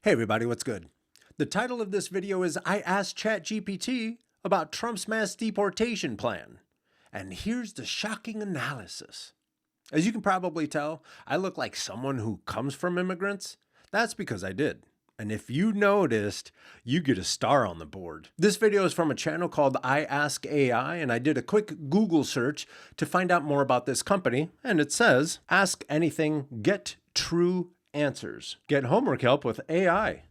Hey everybody, what's good? The title of this video is I asked ChatGPT about Trump's mass deportation plan. And here's the shocking analysis. As you can probably tell, I look like someone who comes from immigrants. That's because I did. And if you noticed, you get a star on the board. This video is from a channel called I Ask AI, and I did a quick Google search to find out more about this company. And it says, ask anything, get true answers. Get homework help with AI.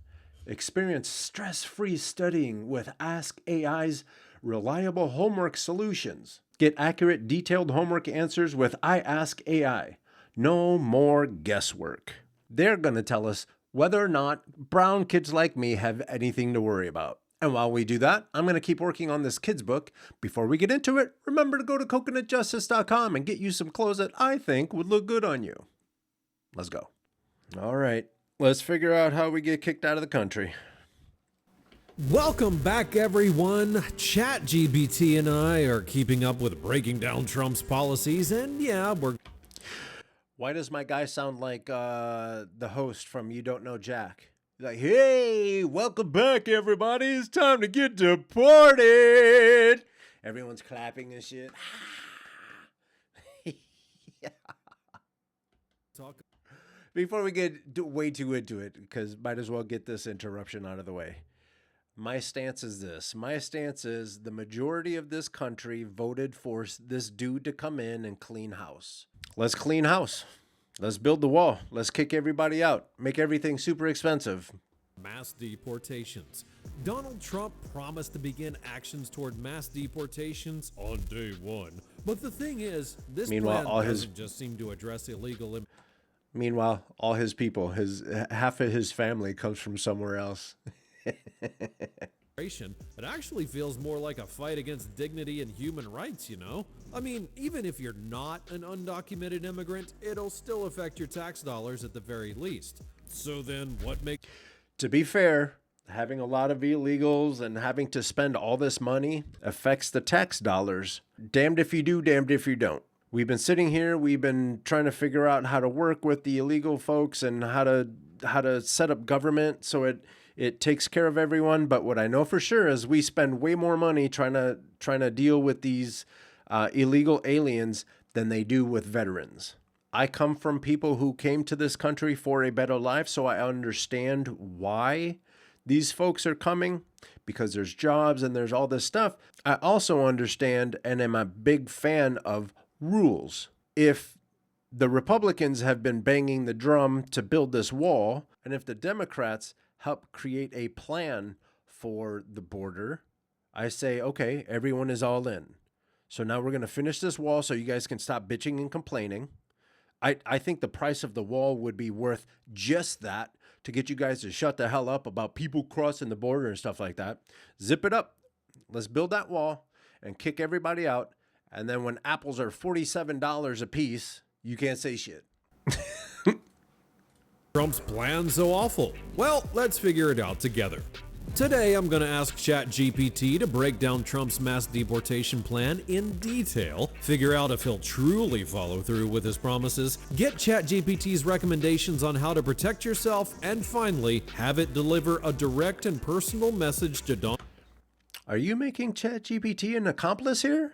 Experience stress-free studying with Ask AI's reliable homework solutions. Get accurate, detailed homework answers with I Ask AI. No more guesswork. They're going to tell us whether or not brown kids like me have anything to worry about. And while we do that, I'm going to keep working on this kids book. Before we get into it, remember to go to coconutjustice.com and get you some clothes that I think would look good on you. Let's go. All right, let's figure out how we get kicked out of the country. Welcome back, everyone. ChatGPT and I are keeping up with breaking down Trump's policies, and yeah, we're... Why does my guy sound like the host from You Don't Know Jack? Like, hey, welcome back, everybody. It's time to get deported. Everyone's clapping and shit. Yeah. Before we get way too into it, because might as well get this interruption out of the way. My stance is this. My stance is the majority of this country voted for this dude to come in and clean house. Let's clean house. Let's build the wall. Let's kick everybody out. Make everything super expensive. Mass deportations. Donald Trump promised to begin actions toward mass deportations on day one. But the thing is, this plan doesn't just seem to address illegal... Meanwhile, all his people, half of his family comes from somewhere else. It actually feels more like a fight against dignity and human rights, you know? I mean, even if you're not an undocumented immigrant, it'll still affect your tax dollars at the very least. So then what makes... To be fair, having a lot of illegals and having to spend all this money affects the tax dollars. Damned if you do, damned if you don't. We've been sitting here, we've been trying to figure out how to work with the illegal folks and how to set up government so it takes care of everyone. But what I know for sure is we spend way more money trying to deal with these illegal aliens than they do with veterans. I come from people who came to this country for a better life, so I understand why these folks are coming, because there's jobs and there's all this stuff. I also understand and am a big fan of rules. If the Republicans have been banging the drum to build this wall, and if the Democrats help create a plan for the border, I say, okay, everyone is all in. So now we're going to finish this wall so you guys can stop bitching and complaining. I think the price of the wall would be worth just that to get you guys to shut the hell up about people crossing the border and stuff like that. Zip it up. Let's build that wall and kick everybody out. And then when apples are $47 a piece, you can't say shit. Trump's plan so awful? Well, let's figure it out together. Today, I'm going to ask ChatGPT to break down Trump's mass deportation plan in detail, figure out if he'll truly follow through with his promises, get ChatGPT's recommendations on how to protect yourself, and finally, have it deliver a direct and personal message to Donald. Are you making ChatGPT an accomplice here?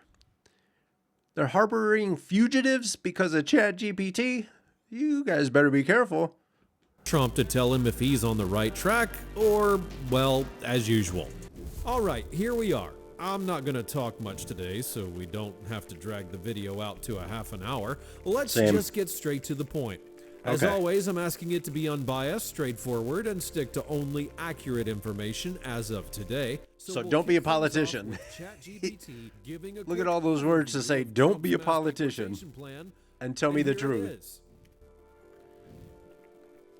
They're harboring fugitives because of ChatGPT? You guys better be careful. Trump to tell him if he's on the right track or, well, as usual. All right, here we are. I'm not going to talk much today, so we don't have to drag the video out to a half an hour. Let's just get straight to the point. As always, I'm asking it to be unbiased, straightforward, and stick to only accurate information as of today. So don't be a politician. Look at all those words to say, don't be a politician, and tell me the truth.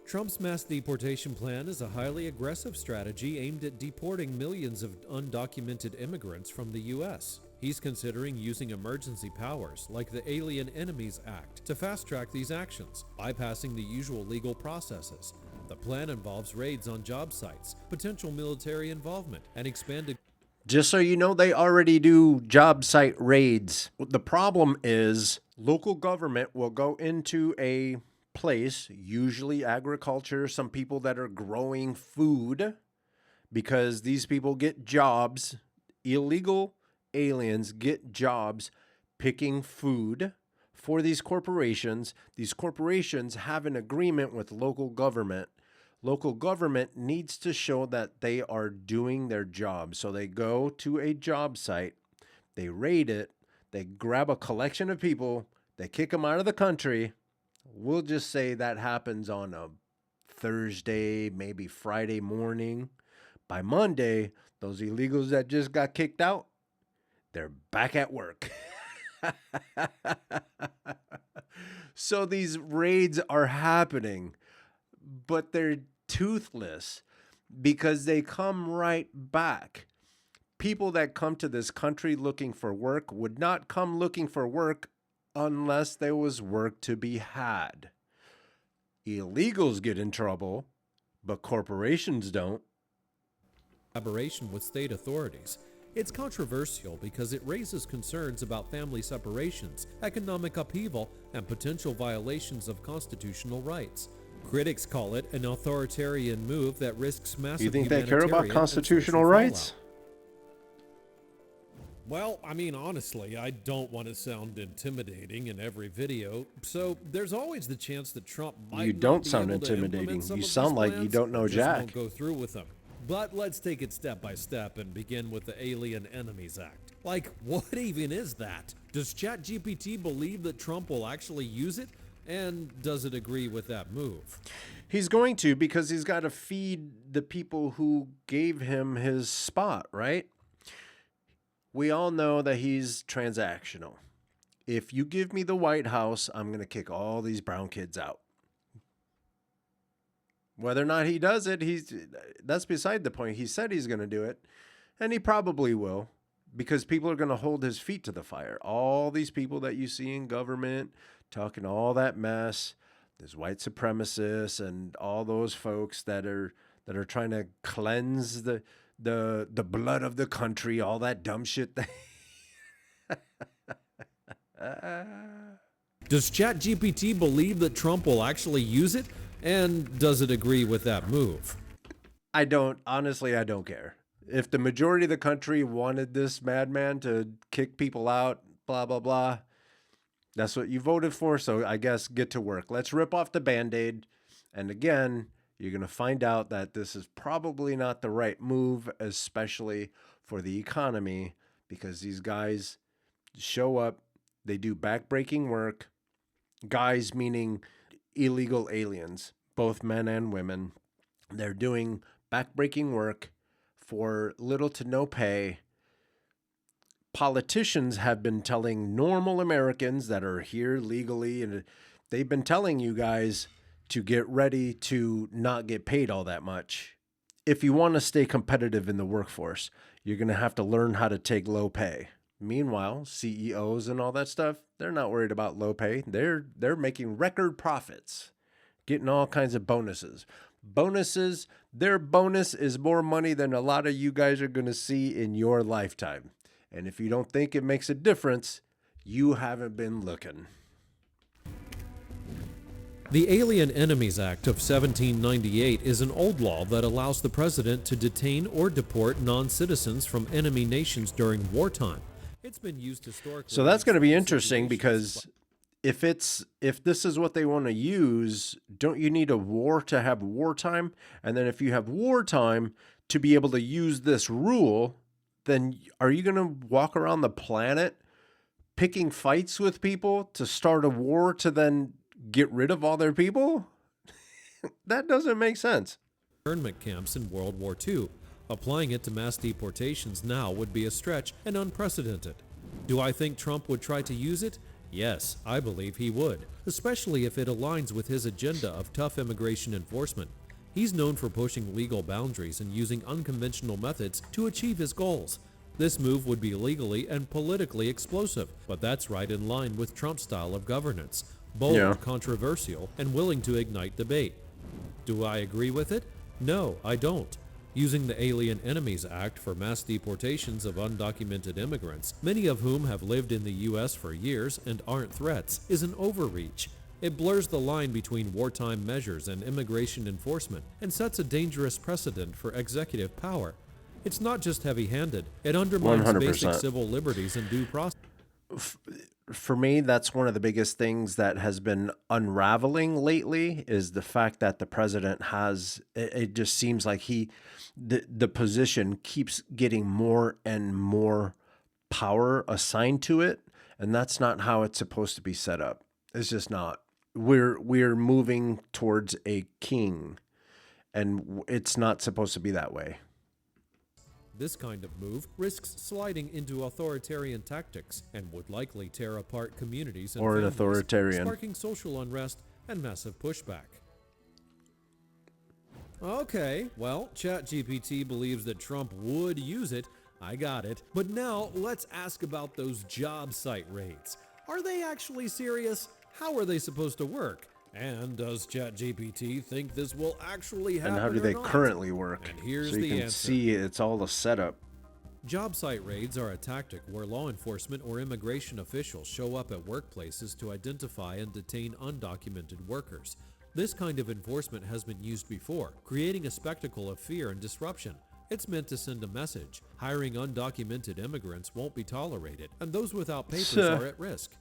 Trump's mass deportation plan is a highly aggressive strategy aimed at deporting millions of undocumented immigrants from the U.S. He's considering using emergency powers like the Alien Enemies Act to fast-track these actions, bypassing the usual legal processes. The plan involves raids on job sites, potential military involvement, and expanded... Just so you know, they already do job site raids. The problem is local government will go into a place, usually agriculture, some people that are growing food, because these people get jobs. Illegal aliens get jobs picking food for these corporations. These corporations have an agreement with local government. Local government needs to show that they are doing their job. So they go to a job site, they raid it, they grab a collection of people, they kick them out of the country. We'll just say that happens on a Thursday, maybe Friday morning. By Monday, those illegals that just got kicked out, they're back at work. So these raids are happening, but they're toothless because they come right back. People that come to this country looking for work would not come looking for work unless there was work to be had. Illegals get in trouble, but corporations don't. Collaboration with state authorities. It's controversial because it raises concerns about family separations, economic upheaval, and potential violations of constitutional rights. Critics call it an authoritarian move that risks massive You think they care about humanitarian and constitutional social rights? fallout. Well, I mean, honestly, I don't want to sound intimidating in every video, so there's always the chance that Trump might You not don't be sound able to implement intimidating. some You of sound these like you plans, don't know or just Jack. won't go through with them. But let's take it step by step and begin with the Alien Enemies Act. Like, what even is that? Does ChatGPT believe that Trump will actually use it? And does it agree with that move? He's going to, because he's got to feed the people who gave him his spot, right? We all know that he's transactional. If you give me the White House, I'm going to kick all these brown kids out. Whether or not he does it, that's beside the point. He said he's going to do it, and he probably will, because people are going to hold his feet to the fire. All these people that you see in government talking all that mess, there's white supremacists and all those folks that are trying to cleanse the blood of the country, all that dumb shit. Does ChatGPT believe that Trump will actually use it? And does it agree with that move? Honestly, I don't care. If the majority of the country wanted this madman to kick people out, blah, blah, blah, that's what you voted for. So I guess get to work. Let's rip off the Band-Aid. And again, you're going to find out that this is probably not the right move, especially for the economy, because these guys show up, they do backbreaking work. Guys meaning illegal aliens, both men and women. They're doing backbreaking work for little to no pay. Politicians have been telling normal Americans that are here legally, and they've been telling you guys to get ready to not get paid all that much. If you want to stay competitive in the workforce, you're going to have to learn how to take low pay. Meanwhile, CEOs and all that stuff, they're not worried about low pay. They're making record profits, getting all kinds of bonuses. Their bonus is more money than a lot of you guys are going to see in your lifetime. And if you don't think it makes a difference, you haven't been looking. The Alien Enemies Act of 1798 is an old law that allows the president to detain or deport non-citizens from enemy nations during wartime. It's been used historically. So that's going to be interesting, because if this is what they want to use, don't you need a war to have wartime? And then if you have wartime to be able to use this rule, then are you going to walk around the planet picking fights with people to start a war to then get rid of all their people? That doesn't make sense. Internment camps in World War II. Applying it to mass deportations now would be a stretch and unprecedented. Do I think Trump would try to use it? Yes, I believe he would, especially if it aligns with his agenda of tough immigration enforcement. He's known for pushing legal boundaries and using unconventional methods to achieve his goals. This move would be legally and politically explosive, but that's right in line with Trump's style of governance. Bold, controversial, and willing to ignite debate. Do I agree with it? No, I don't. Using the Alien Enemies Act for mass deportations of undocumented immigrants, many of whom have lived in the U.S. for years and aren't threats, is an overreach. It blurs the line between wartime measures and immigration enforcement and sets a dangerous precedent for executive power. It's not just heavy-handed, it undermines basic 100%. civil liberties and due process. For me, that's one of the biggest things that has been unraveling lately is the fact that the president has, it just seems like the position keeps getting more and more power assigned to it. And that's not how it's supposed to be set up. It's just not. We're moving towards a king, and it's not supposed to be that way. This kind of move risks sliding into authoritarian tactics and would likely tear apart communities and Or an families, authoritarian. sparking social unrest and massive pushback. Okay, well, ChatGPT believes that Trump would use it. I got it. But now let's ask about those job site raids. Are they actually serious? How are they supposed to work? And does ChatGPT think this will actually happen? And how do or they not? currently work? And here's so you the can answer. see it's all a setup. Job site raids are a tactic where law enforcement or immigration officials show up at workplaces to identify and detain undocumented workers. This kind of enforcement has been used before, creating a spectacle of fear and disruption. It's meant to send a message. Hiring undocumented immigrants won't be tolerated, and those without papers are at risk.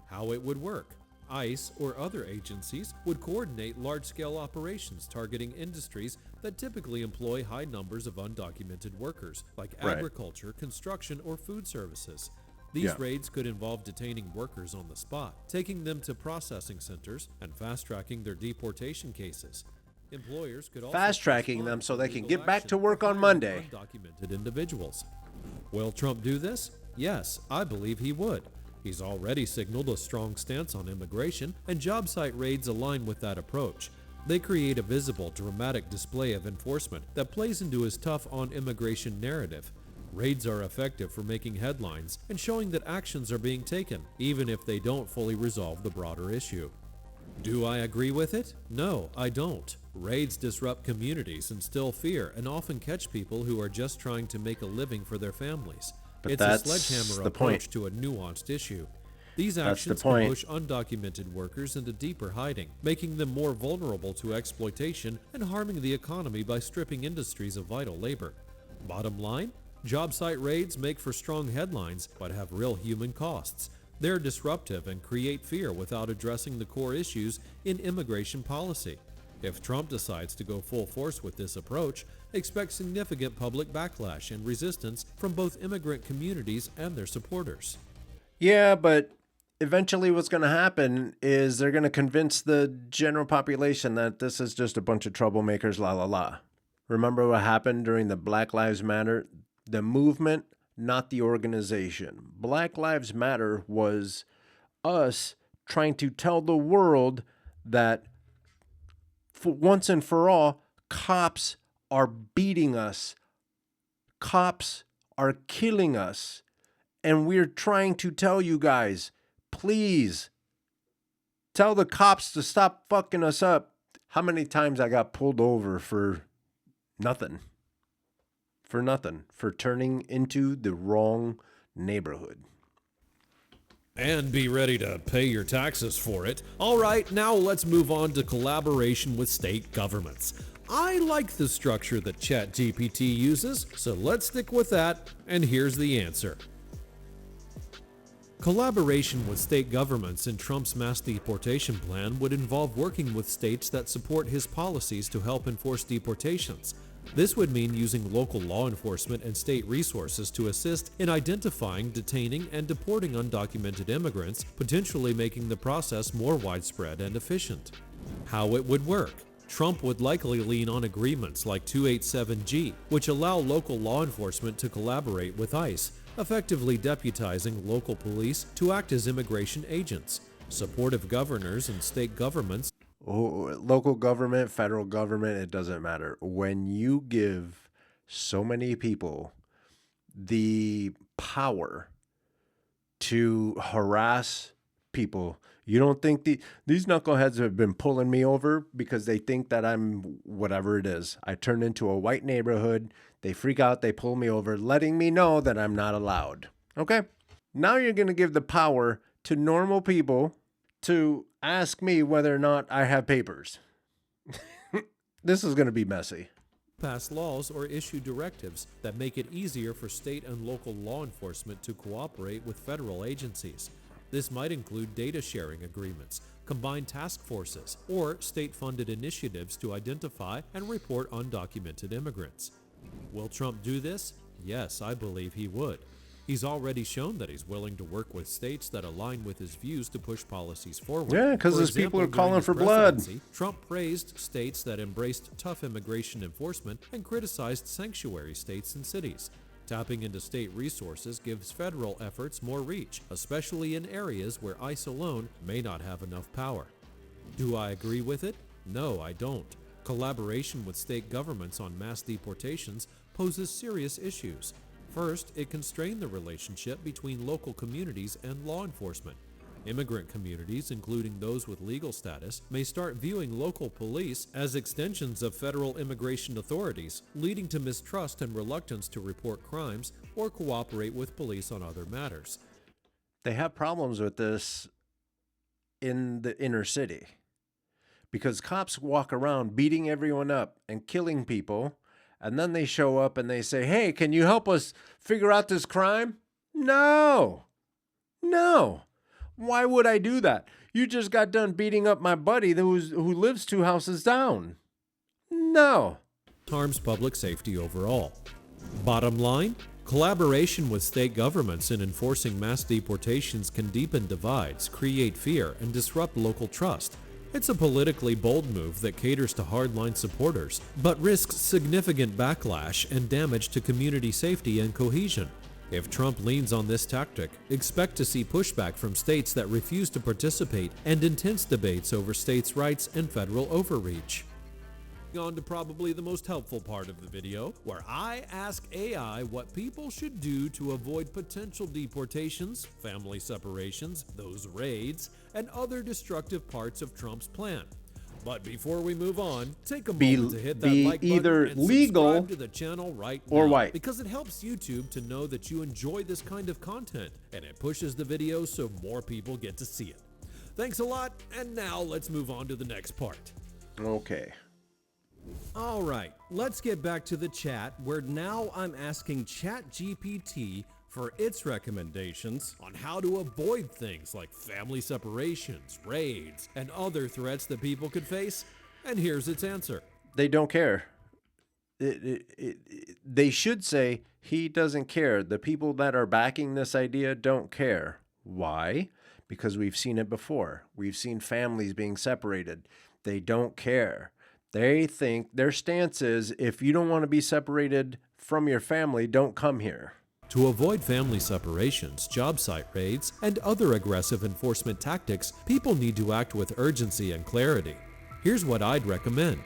How it would work. ICE or other agencies would coordinate large-scale operations targeting industries that typically employ high numbers of undocumented workers, like agriculture, construction, or food services. These raids could involve detaining workers on the spot, taking them to processing centers, and fast-tracking their deportation cases. Employers could also Fast-tracking them so they can get back to work on hiring Monday. Undocumented individuals. Will Trump do this? Yes, I believe he would. He's already signaled a strong stance on immigration, and job site raids align with that approach. They create a visible, dramatic display of enforcement that plays into his tough on immigration narrative. Raids are effective for making headlines and showing that actions are being taken, even if they don't fully resolve the broader issue. Do I agree with it? No, I don't. Raids disrupt communities, instill fear, and often catch people who are just trying to make a living for their families. But It's that's a sledgehammer the approach point. to a nuanced issue. These That's the actions point. can push undocumented workers into deeper hiding, making them more vulnerable to exploitation and harming the economy by stripping industries of vital labor. Bottom line, job site raids make for strong headlines but have real human costs. They're disruptive and create fear without addressing the core issues in immigration policy. If Trump decides to go full force with this approach, expect significant public backlash and resistance from both immigrant communities and their supporters. Yeah, but eventually what's going to happen is they're going to convince the general population that this is just a bunch of troublemakers, la la la. Remember what happened during the Black Lives Matter? The movement, not the organization. Black Lives Matter was us trying to tell the world that for once and for all, cops are beating us. Cops are killing us. And we're trying to tell you guys, please tell the cops to stop fucking us up. How many times I got pulled over for nothing? For nothing. For turning into the wrong neighborhood. And be ready to pay your taxes for it. All right, now let's move on to collaboration with state governments. I like the structure that ChatGPT uses, so let's stick with that, and here's the answer. Collaboration with state governments in Trump's mass deportation plan would involve working with states that support his policies to help enforce deportations. This would mean using local law enforcement and state resources to assist in identifying, detaining, and deporting undocumented immigrants, potentially making the process more widespread and efficient. How it would work. Trump would likely lean on agreements like 287G, which allow local law enforcement to collaborate with ICE, effectively deputizing local police to act as immigration agents. Supportive governors and state governments Local government, federal government, it doesn't matter. When you give so many people the power to harass people, you don't think these knuckleheads have been pulling me over because they think that I'm whatever it is. I turn into a white neighborhood. They freak out. They pull me over, letting me know that I'm not allowed. Okay? Now you're going to give the power to normal people to Ask me whether or not I have papers. This is going to be messy. Pass laws or issue directives that make it easier for state and local law enforcement to cooperate with federal agencies. This might include data sharing agreements, combined task forces, or state-funded initiatives to identify and report undocumented immigrants. Will Trump do this? Yes, I believe he would. He's already shown that he's willing to work with states that align with his views to push policies forward. Yeah, because his people are calling for blood. Trump praised states that embraced tough immigration enforcement and criticized sanctuary states and cities. Tapping into state resources gives federal efforts more reach, especially in areas where ICE alone may not have enough power. Do I agree with it? No, I don't. Collaboration with state governments on mass deportations poses serious issues. First, it can strain the relationship between local communities and law enforcement. Immigrant communities, including those with legal status, may start viewing local police as extensions of federal immigration authorities, leading to mistrust and reluctance to report crimes or cooperate with police on other matters. They have problems with this in the inner city because cops walk around beating everyone up and killing people. And then they show up and they say, hey, can you help us figure out this crime? No. Why would I do that? You just got done beating up my buddy who lives 2 houses down. No. Harms public safety overall. Bottom line, collaboration with state governments in enforcing mass deportations can deepen divides, create fear, and disrupt local trust. It's a politically bold move that caters to hardline supporters, but risks significant backlash and damage to community safety and cohesion. If Trump leans on this tactic, expect to see pushback from states that refuse to participate and intense debates over states' rights and federal overreach. On to probably the most helpful part of the video, where I ask AI what people should do to avoid potential deportations, family separations, those raids, and other destructive parts of Trump's plan. But before we move on, take a moment to hit that like button either and legal subscribe to the channel right now, or white, because it helps YouTube to know that you enjoy this kind of content, and it pushes the video so more people get to see it. Thanks a lot, and now let's move on to the next part. Okay. All right, let's get back to the chat, where now I'm asking ChatGPT for its recommendations on how to avoid things like family separations, raids, and other threats that people could face. And here's its answer. They don't care. They should say he doesn't care. The people that are backing this idea don't care. Why? Because we've seen it before. We've seen families being separated. They don't care. They think their stance is, if you don't want to be separated from your family, don't come here. To avoid family separations, job site raids, and other aggressive enforcement tactics, people need to act with urgency and clarity. Here's what I'd recommend.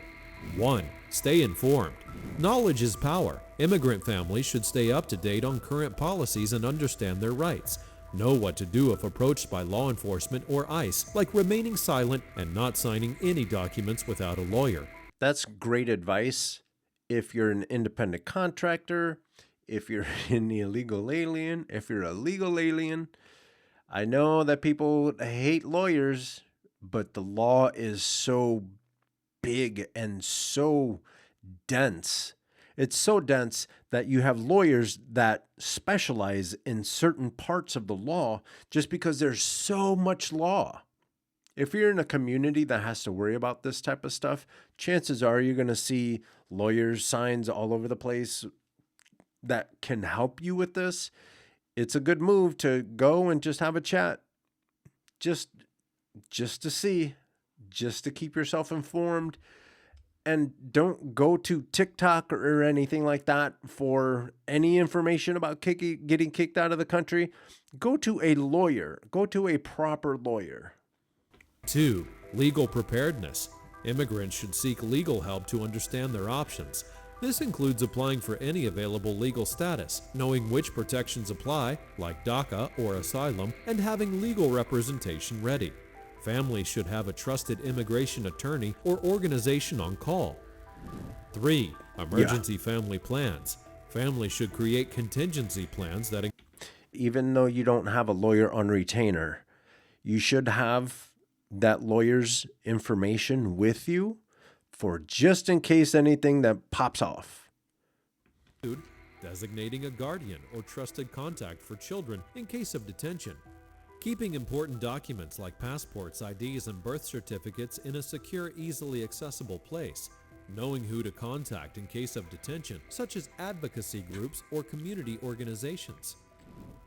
1. Stay informed. Knowledge is power. Immigrant families should stay up to date on current policies and understand their rights. Know what to do if approached by law enforcement or ICE, like remaining silent and not signing any documents without a lawyer. That's great advice if you're an independent contractor, if you're an illegal alien, if you're a legal alien. I know that people hate lawyers, but the law is so big and so dense. It's so dense that you have lawyers that specialize in certain parts of the law just because there's so much law. If you're in a community that has to worry about this type of stuff, chances are you're going to see lawyers' signs all over the place that can help you with this. It's a good move to go and just have a chat. Just to see, just to keep yourself informed. And don't go to TikTok or anything like that for any information about getting kicked out of the country. Go to a lawyer. Go to a proper lawyer. 2. Legal preparedness. Immigrants should seek legal help to understand their options. This includes applying for any available legal status, knowing which protections apply, like DACA or asylum, and having legal representation ready. Families should have a trusted immigration attorney or organization on call. 3. Emergency family plans. Families should create contingency plans that... Even though you don't have a lawyer on retainer, you should have that lawyer's information with you for just in case anything that pops off. Designating a guardian or trusted contact for children in case of detention. Keeping important documents like passports, IDs, and birth certificates in a secure, easily accessible place. Knowing who to contact in case of detention, such as advocacy groups or community organizations.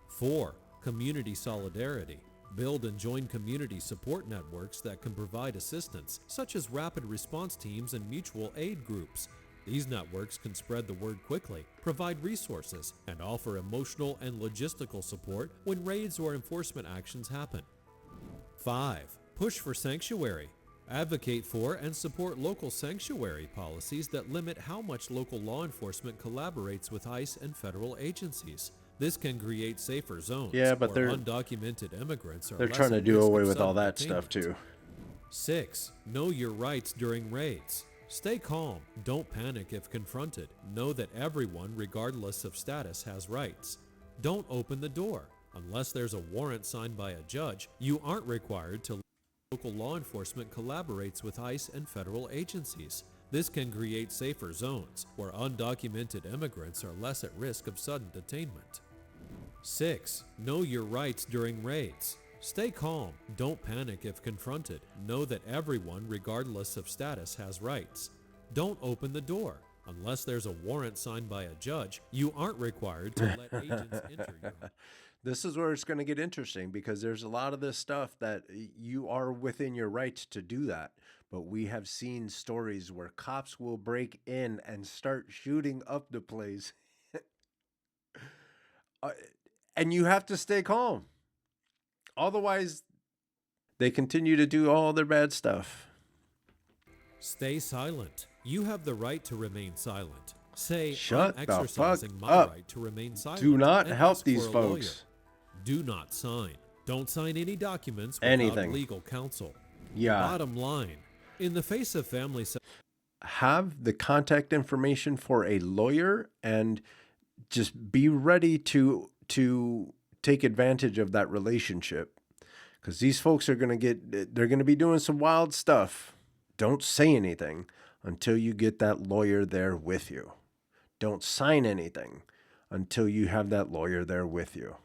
4. Community solidarity. Build and join community support networks that can provide assistance, such as rapid response teams and mutual aid groups. These networks can spread the word quickly, provide resources, and offer emotional and logistical support when raids or enforcement actions happen. 5. Push for sanctuary. Advocate for and support local sanctuary policies that limit how much local law enforcement collaborates with ICE and federal agencies. This can create safer zones Yeah, but where undocumented immigrants are they're less trying to at do risk away of with all sudden that stuff detainment. too. 6. Know your rights during raids. Stay calm. Don't panic if confronted. Know that everyone, regardless of status, has rights. Don't open the door. Unless there's a warrant signed by a judge, you aren't required to. Local law enforcement collaborates with ICE and federal agencies. This can create safer zones where undocumented immigrants are less at risk of sudden detainment. 6. Know your rights during raids. Stay calm. Don't panic if confronted. Know that everyone, regardless of status, has rights. Don't open the door. Unless there's a warrant signed by a judge, you aren't required to let agents enter your home. This is where it's going to get interesting because there's a lot of this stuff that you are within your rights to do that. But we have seen stories where cops will break in and start shooting up the place. And you have to stay calm. Otherwise, they continue to do all their bad stuff. Stay silent. You have the right to remain silent. Say, Shut I'm the exercising fuck my up. right to remain silent. Do not and help ask these for a lawyer. folks. Do not sign. Don't sign any documents without Anything. legal counsel. Yeah. Bottom line, in the face of family Have the contact information for a lawyer and just be ready to take advantage of that relationship. Because these folks are they're going to be doing some wild stuff. Don't say anything until you get that lawyer there with you. Don't sign anything until you have that lawyer there with you.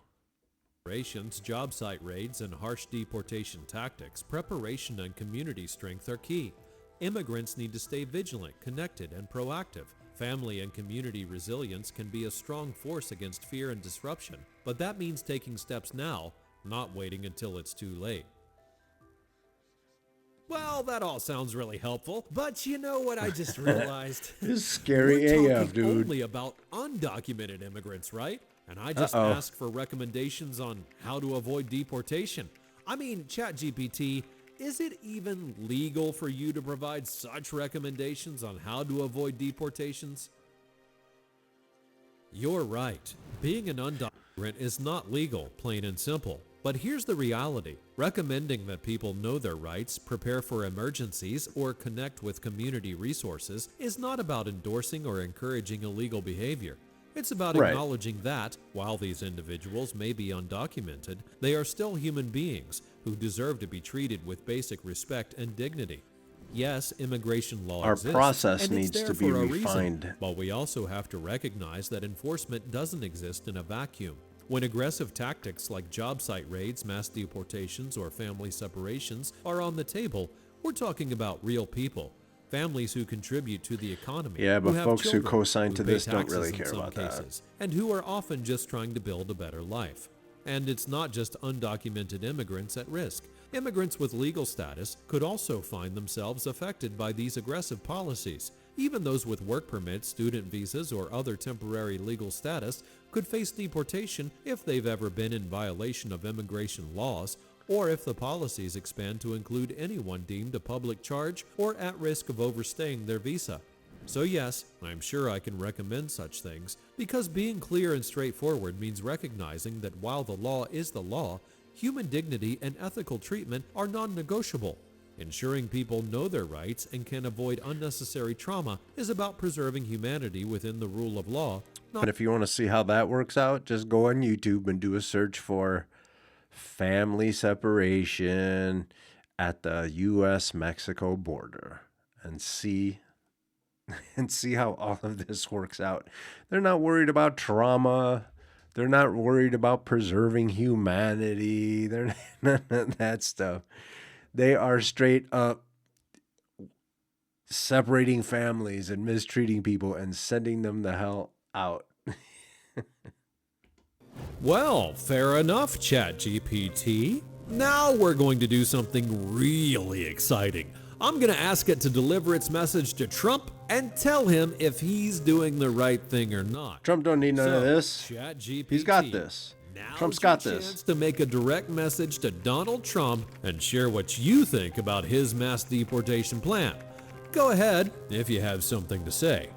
separations, job site raids, and harsh deportation tactics, preparation and community strength are key. Immigrants need to stay vigilant, connected, and proactive. Family and community resilience can be a strong force against fear and disruption, but that means taking steps now, not waiting until it's too late. Well, that all sounds really helpful, but you know what I just realized? It's scary We're AF, talking dude. only about undocumented immigrants, right? And I just asked for recommendations on how to avoid deportation. I mean, ChatGPT, is it even legal for you to provide such recommendations on how to avoid deportations? You're right. Being an undocumented immigrant is not legal, plain and simple. But here's the reality. Recommending that people know their rights, prepare for emergencies, or connect with community resources is not about endorsing or encouraging illegal behavior. It's about acknowledging that, while these individuals may be undocumented, they are still human beings who deserve to be treated with basic respect and dignity. Yes, immigration law Our exists, process and it's needs there to be for a refined. reason, but we also have to recognize that enforcement doesn't exist in a vacuum. When aggressive tactics like job site raids, mass deportations, or family separations are on the table, we're talking about real people. Families who contribute to the economy. Yeah, but who have folks who children, co-sign who to pay this don't taxes really in care some about that. cases, and who are often just trying to build a better life. And it's not just undocumented immigrants at risk. Immigrants with legal status could also find themselves affected by these aggressive policies. Even those with work permits, student visas, or other temporary legal status could face deportation if they've ever been in violation of immigration laws, or if the policies expand to include anyone deemed a public charge or at risk of overstaying their visa. So yes, I'm sure I can recommend such things, because being clear and straightforward means recognizing that while the law is the law, human dignity and ethical treatment are non-negotiable. Ensuring people know their rights and can avoid unnecessary trauma is about preserving humanity within the rule of law, not But if you want to see how that works out, just go on YouTube and do a search for family separation, at the U.S.-Mexico border and see how all of this works out. They're not worried about trauma. They're not worried about preserving humanity. They're none of that stuff. They are straight up separating families and mistreating people and sending them the hell out. Well, fair enough, ChatGPT. Now we're going to do something really exciting. I'm going to ask it to deliver its message to Trump and tell him if he's doing the right thing or not. Trump don't need none of this. ChatGPT, He's got this. now's Trump's got your this. chance to make a direct message to Donald Trump and share what you think about his mass deportation plan. Go ahead if you have something to say.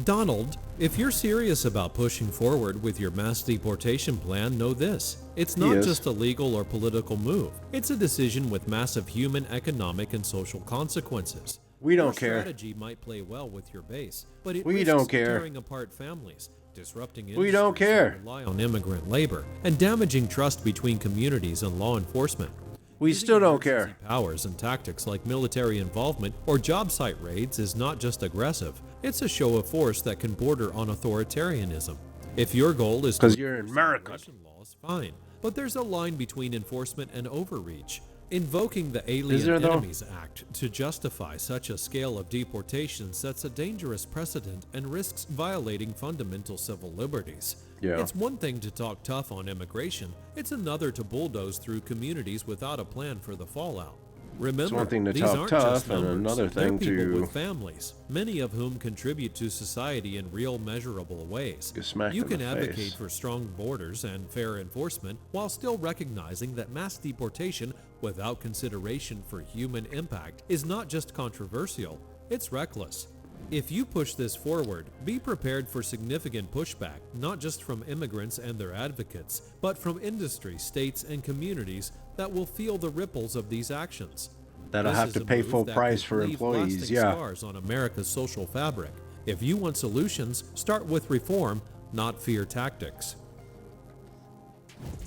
Donald, if you're serious about pushing forward with your mass deportation plan, know this. It's not just a legal or political move. It's a decision with massive human, economic, and social consequences. We don't Your care. strategy might play well with your base, but it We risks don't care. tearing apart families, disrupting We don't industries care. that rely on immigrant labor, and damaging trust between communities and law enforcement. We Using still don't care. emergency powers and tactics like military involvement or job site raids is not just aggressive, it's a show of force that can border on authoritarianism. If your goal is to 'Cause you're in America. immigration laws, fine. But there's a line between enforcement and overreach. Invoking the Alien there, though? Enemies Act to justify such a scale of deportation sets a dangerous precedent and risks violating fundamental civil liberties. Yeah. It's one thing to talk tough on immigration, it's another to bulldoze through communities without a plan for the fallout. Remember, one thing to these talk aren't tough just and numbers. another They're thing people to- with families, many of whom contribute to society in real measurable ways. Get smacked You in can the advocate face. for strong borders and fair enforcement while still recognizing that mass deportation without consideration for human impact is not just controversial, it's reckless. If you push this forward, be prepared for significant pushback, not just from immigrants and their advocates, but from industry, states, and communities that will feel the ripples of these actions. That'll This have is to a pay move full that price could for leave employees, lasting yeah. scars on America's social fabric. If you want solutions, start with reform, not fear tactics.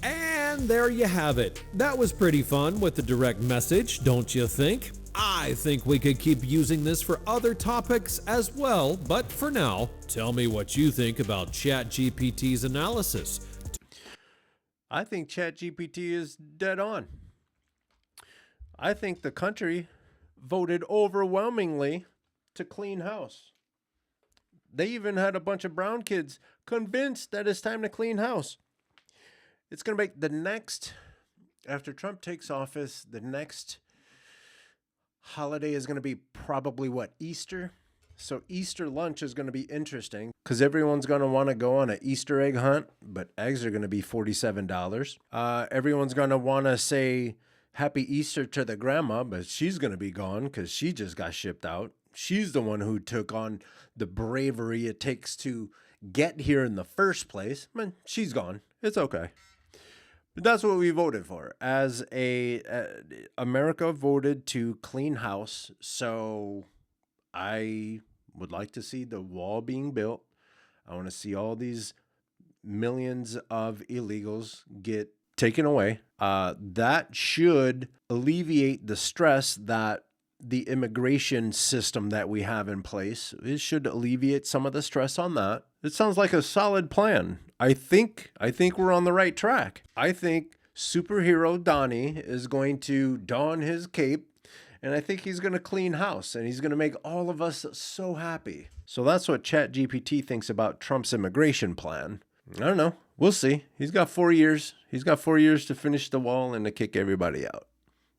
And there you have it. That was pretty fun with the direct message, don't you think? I think we could keep using this for other topics as well, but for now, tell me what you think about ChatGPT's analysis. I think ChatGPT is dead on. I think the country voted overwhelmingly to clean house. They even had a bunch of brown kids convinced that it's time to clean house. It's going to make the next, after Trump takes office, the next holiday is going to be probably what, Easter? So Easter lunch is going to be interesting because everyone's going to want to go on an Easter egg hunt, but eggs are going to be $47. Everyone's going to want to say Happy Easter to the grandma, but she's going to be gone because she just got shipped out. She's the one who took on the bravery it takes to get here in the first place. Man, she's gone. It's okay. But that's what we voted for. As America voted to clean house, so I would like to see the wall being built. I want to see all these millions of illegals get taken away. That should alleviate the stress that the immigration system that we have in place. It should alleviate some of the stress on that. It sounds like a solid plan. I think we're on the right track. I think superhero Donnie is going to don his cape, and I think he's going to clean house, and he's going to make all of us so happy. So that's what ChatGPT thinks about Trump's immigration plan. I don't know. We'll see. He's got 4 years. He's got 4 years to finish the wall and to kick everybody out.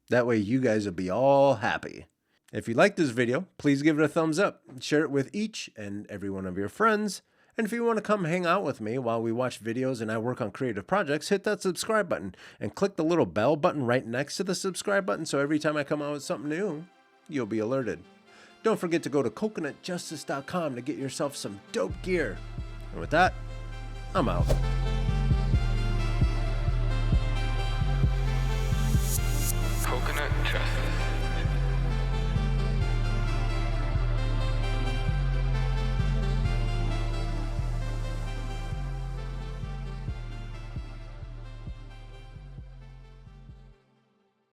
That way you guys will be all happy. If you like this video, please give it a thumbs up. Share it with each and every one of your friends. And if you want to come hang out with me while we watch videos and I work on creative projects, hit that subscribe button and click the little bell button right next to the subscribe button so every time I come out with something new, you'll be alerted. Don't forget to go to coconutjustice.com to get yourself some dope gear. And with that, I'm out. Coconut Justice.